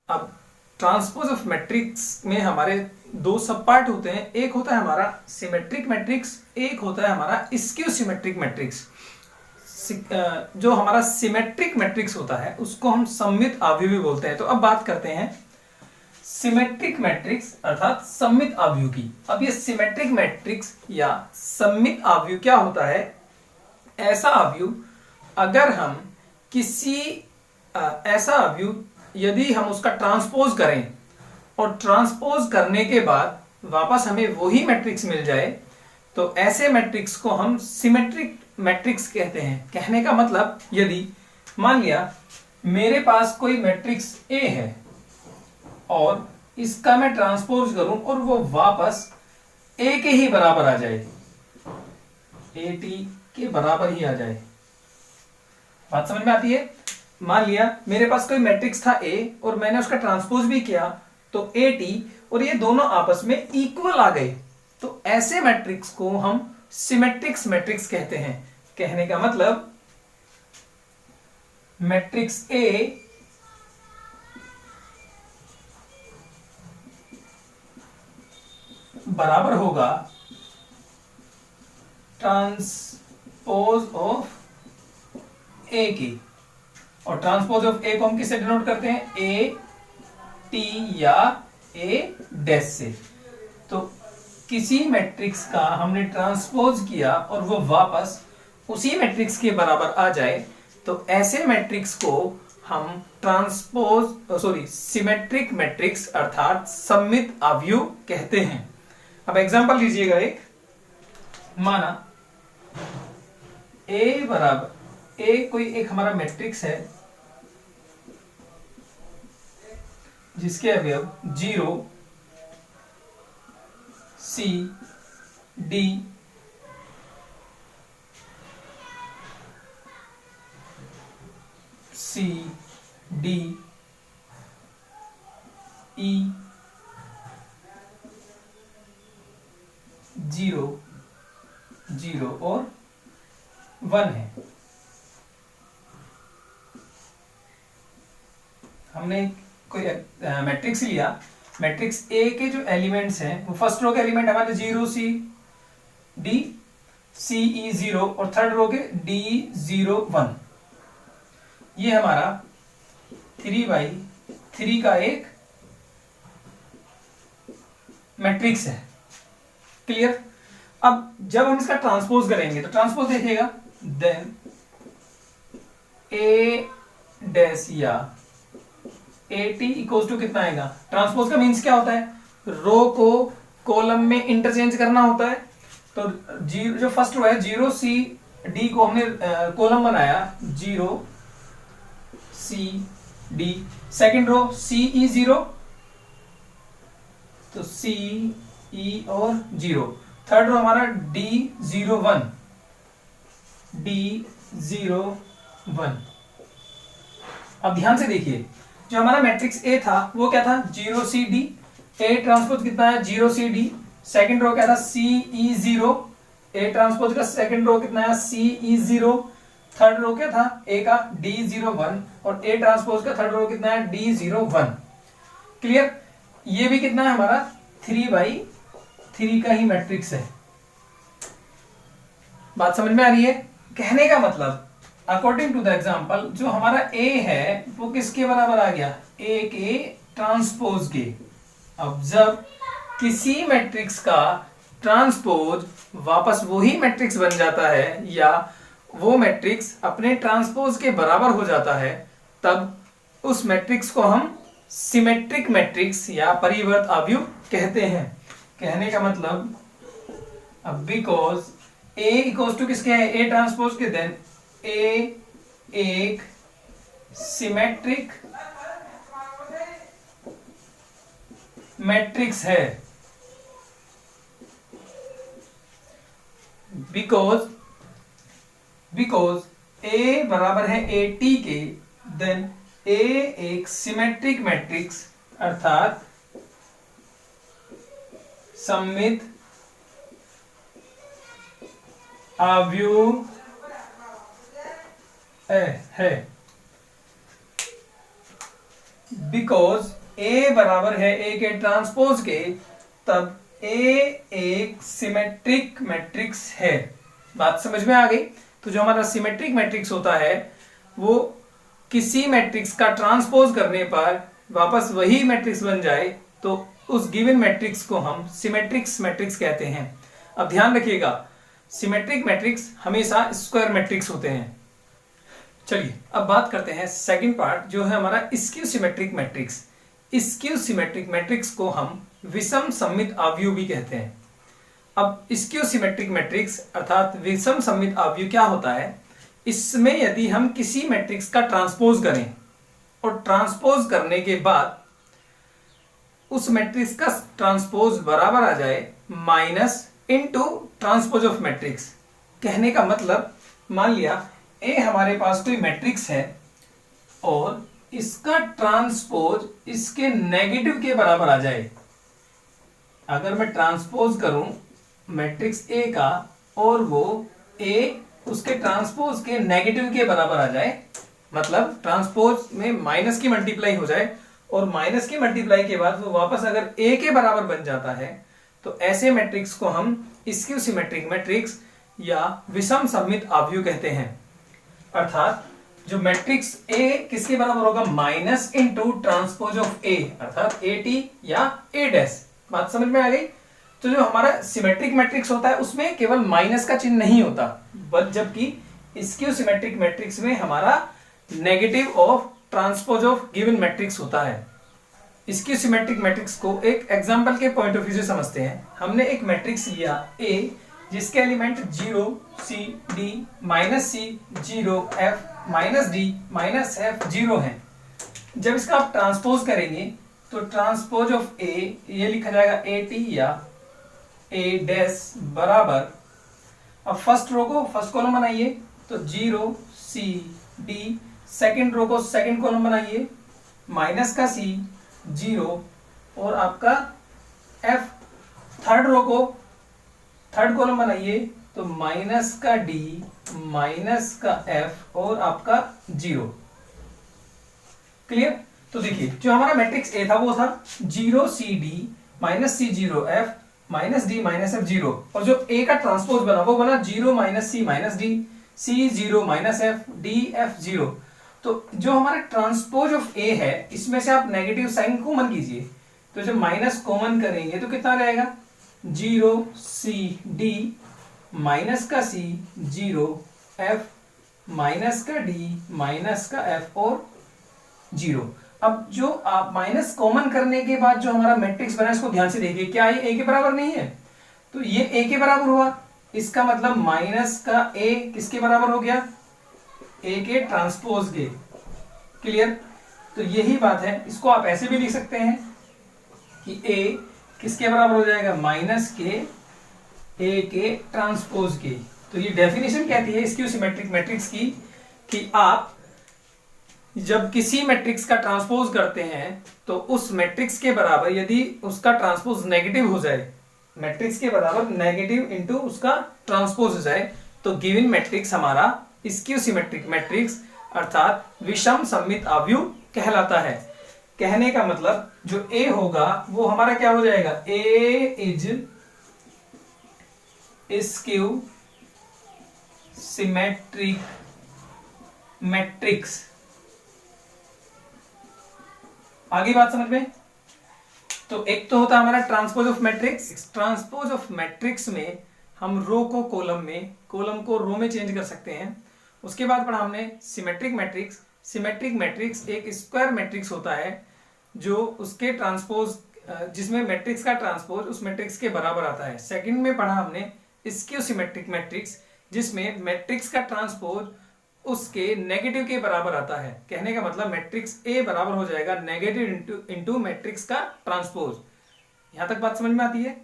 अब transpose of matrix में हमारे दो सब पार्ट होते हैं, एक होता है हमारा सिमेट्रिक मैट्रिक्स, एक होता है हमारा स्क्यू सिमेट्रिक मैट्रिक्स। जो हमारा सिमेट्रिक मैट्रिक्स होता है उसको हम सममित अवयवी बोलते हैं। तो अब बात करते हैं सिमेट्रिक मैट्रिक्स अर्थात सममित अवयव की। अब ये सिमेट्रिक मैट्रिक्स या सममित अवयव क्या होता है? ऐसा अवयव अगर हम किसी ऐसा अवयव यदि हम उसका ट्रांसपोज करें और ट्रांसपोज करने के बाद वापस हमें वही मैट्रिक्स मिल जाए तो ऐसे मैट्रिक्स को हम सिमेट्रिक मैट्रिक्स कहते हैं। कहने का मतलब यदि मान लिया मेरे पास कोई मैट्रिक्स ए है और इसका मैं ट्रांसपोज करूं और वो वापस ए के ही बराबर आ जाए, ए टी के बराबर ही आ जाए। बात समझ में आती है? मान लिया मेरे पास कोई मैट्रिक्स था ए और मैंने उसका ट्रांसपोज भी किया तो ए टी और ये दोनों आपस में इक्वल आ गए, तो ऐसे मैट्रिक्स को हम सिमेट्रिक्स मैट्रिक्स कहते हैं। कहने का मतलब मैट्रिक्स ए बराबर होगा ट्रांसपोज ऑफ ए की, और ट्रांसपोज ऑफ ए को हम किससे डिनोट करते हैं? ए टी या ए डैश से। तो किसी मैट्रिक्स का हमने ट्रांसपोज किया और वो वापस उसी मैट्रिक्स के बराबर आ जाए तो ऐसे मैट्रिक्स को हम सिमेट्रिक मैट्रिक्स अर्थात सममित अवयव कहते हैं। अब एग्जांपल लीजिएगा एक, माना ए बराबर ए कोई एक हमारा मैट्रिक्स है जिसके अवयव 0 C D C D E 0 0 और 1 है। हमने कोई मैट्रिक्स लिया, मैट्रिक्स ए के जो एलिमेंट्स हैं वो फर्स्ट रो के एलिमेंट हमारे 0 सी डी सी ई 0 और थर्ड रो के डी 0 1। ये हमारा 3x3 का एक मैट्रिक्स है। क्लियर? अब जब हम इसका ट्रांसपोज करेंगे तो ट्रांसपोज देखिएगा, देन ए डैश या ए टी इक्वल टू कितना आएगा? ट्रांसपोज का मीन्स क्या होता है? रो को कॉलम में इंटरचेंज करना होता है। तो जो फर्स्ट रो है 0 सी डी को हमने कॉलम बनाया 0 सी डी, सेकेंड रो सी ई 0 तो सी ई और 0, थर्ड रो हमारा डी 0 1 डी 0 1। अब ध्यान से देखिए, जो हमारा मैट्रिक्स ए था वो क्या था? 0 सी डी, ए ट्रांसपोज कितना है? 0 सी डी, सेकेंड रो क्या था? सी ई 0, ए ट्रांसपोज का सेकेंड रो कितना है? सी ई 0, थर्ड रो क्या था? ए का डी 0 1 और ए ट्रांसपोज का थर्ड रो कितना है? डी 0 1। क्लियर? ये भी कितना है हमारा? 3x3 का ही मैट्रिक्स है। बात समझ में आ रही है? कहने का मतलब अकॉर्डिंग टू द एग्जाम्पल जो हमारा ए है वो किसके बराबर आ गया? ए के ट्रांसपोज के। अब जब किसी मैट्रिक्स का ट्रांसपोज वापस वही मैट्रिक्स बन जाता है या वो मैट्रिक्स अपने ट्रांसपोज के बराबर हो जाता है तब उस मैट्रिक्स को हम सिमेट्रिक मैट्रिक्स या परिवर्त अवयव कहते हैं। कहने का मतलब अब बिकॉज ए इक्वल्स टू किसके है? ए ट्रांसपोज के, देन ए एक सिमेट्रिक मैट्रिक्स है। बिकॉज ए बराबर है ए टी के, देन ए एक सिमेट्रिक मैट्रिक्स अर्थात सममित अवयव है। बिकॉज ए बराबर है ए के ट्रांसपोज के, तब ए एक सिमेट्रिक मैट्रिक्स है। बात समझ में आ गई? तो जो हमारा सिमेट्रिक मैट्रिक्स होता है वो किसी मैट्रिक्स का ट्रांसपोज करने पर वापस वही मैट्रिक्स बन जाए तो उस गिवन मैट्रिक्स को हम सिमेट्रिक्स मैट्रिक्स कहते हैं। अब ध्यान रखिएगा, सिमेट्रिक मैट्रिक्स हमेशा स्क्वायर मैट्रिक्स होते हैं। चलिए अब बात करते हैं सेकंड पार्ट, जो है हमारा skew symmetric matrix. Skew symmetric matrix को हम विषम सममित आव्यूह भी कहते हैं। अब स्क्यू सिमेट्रिक मैट्रिक्स अर्थात विषम सममित आव्यूह क्या होता है? इसमें यदि हम किसी मैट्रिक्स का ट्रांसपोज करें और ट्रांसपोज करने के बाद उस मैट्रिक्स का ट्रांसपोज बराबर आ जाए minus into transpose of matrix. कहने का मतलब, मान लिया ए हमारे पास कोई मैट्रिक्स है और इसका ट्रांसपोज इसके नेगेटिव के बराबर आ जाए। अगर मैं ट्रांसपोज करूं मैट्रिक्स ए का और वो ए उसके ट्रांसपोज के नेगेटिव के बराबर आ जाए, मतलब ट्रांसपोज में माइनस की मल्टीप्लाई हो जाए और माइनस की मल्टीप्लाई के बाद वो वापस अगर ए के बराबर बन जाता है, तो ऐसे मैट्रिक्स को हम स्क्यू सिमेट्रिक मैट्रिक्स या विषम सममित आव्यूह कहते हैं। अर्थात जो मैट्रिक्स ए किसके बराबर होगा? माइनस इनटू ट्रांसपोज ऑफ ए, अर्थात ए टी या ए डैश। बात समझ में आ गई? तो जो हमारा सिमेट्रिक मैट्रिक्स होता है उसमें केवल माइनस का चिन्ह नहीं होता, बट जबकि स्क्यू सिमेट्रिक मैट्रिक्स में हमारा negative of transpose of given matrix होता है। स्क्यू सिमेट्रिक मैट्रिक्स को एक एग्जांपल के पॉइंट ऑफ व्यू से समझते हैं। हमने एक मैट्रिक्स लिया ए जिसके element 0 c d minus c 0 f minus d minus f 0 है। जब इसका आप ट्रांसपोज करेंगे तो ट्रांसपोज ऑफ ए ये लिखा जाएगा ए टी या ए डैश बराबर, अब फर्स्ट रो को फर्स्ट कॉलम बनाइए तो 0 c d, सेकंड रो को सेकंड कॉलम बनाइए माइनस का c 0 और आपका f, थर्ड रो को थर्ड कॉलम बनाइए तो माइनस का d माइनस का f और आपका 0। क्लियर? तो देखिए जो हमारा मैट्रिक्स ए था वो था 0 c d minus c 0 f minus d minus f 0, और जो a का ट्रांसपोज बना वो बना 0 minus c minus d c 0 minus f d f 0। तो जो हमारा ट्रांसपोज ऑफ ए है इसमें से आप नेगेटिव साइन कॉमन कीजिए, तो जब माइनस कॉमन करेंगे तो कितना रहेगा? 0 c d माइनस का c 0 f माइनस का d माइनस का f और 0। अब जो आप माइनस कॉमन करने के बाद जो हमारा मैट्रिक्स बना इसको ध्यान से देखिए, क्या ये a के बराबर नहीं है? तो ये a के बराबर हुआ, इसका मतलब माइनस का a किसके बराबर हो गया? a के ट्रांसपोज के। क्लियर? तो यही बात है, इसको आप ऐसे भी लिख सकते हैं कि a किसके बराबर हो जाएगा? माइनस के a के ट्रांसपोज के। तो ये डेफिनेशन कहती है स्क्यू सिमेट्रिक मैट्रिक्स की कि आप जब किसी मैट्रिक्स का ट्रांसपोज करते हैं तो उस मैट्रिक्स के बराबर यदि उसका ट्रांसपोज नेगेटिव हो जाए, मैट्रिक्स के बराबर नेगेटिव इनटू उसका ट्रांसपोज हो जाए, तो गिवन मैट्रिक्स हमारा स्क्यू सिमेट्रिक मैट्रिक्स अर्थात विषम सममित आव्यूह कहलाता है। कहने का मतलब जो ए होगा वो हमारा क्या हो जाएगा? ए इज स्क्यू सिमेट्रिक मैट्रिक्स। आगे बात समझ में? तो एक तो होता है हमारा transpose of matrix. Transpose of matrix में हम रो को कॉलम में, कॉलम को रो में चेंज कर सकते हैं। उसके बाद पढ़ा हमने सिमेट्रिक मैट्रिक्स। सिमेट्रिक मैट्रिक्स एक स्क्वायर मैट्रिक्स होता है जो उसके ट्रांसपोज, जिसमें मैट्रिक्स का ट्रांसपोज उस मैट्रिक्स के बराबर आता है। सेकंड में पढ़ा हमने स्क्यू सिमेट्रिक मैट्रिक्स जिसमें मैट्रिक्स का ट्रांसपोज उसके नेगेटिव के बराबर आता है। कहने का मतलब मैट्रिक्स ए बराबर हो जाएगा नेगेटिव इनटू मैट्रिक्स का ट्रांसपोज। यहां तक बात समझ में आती है?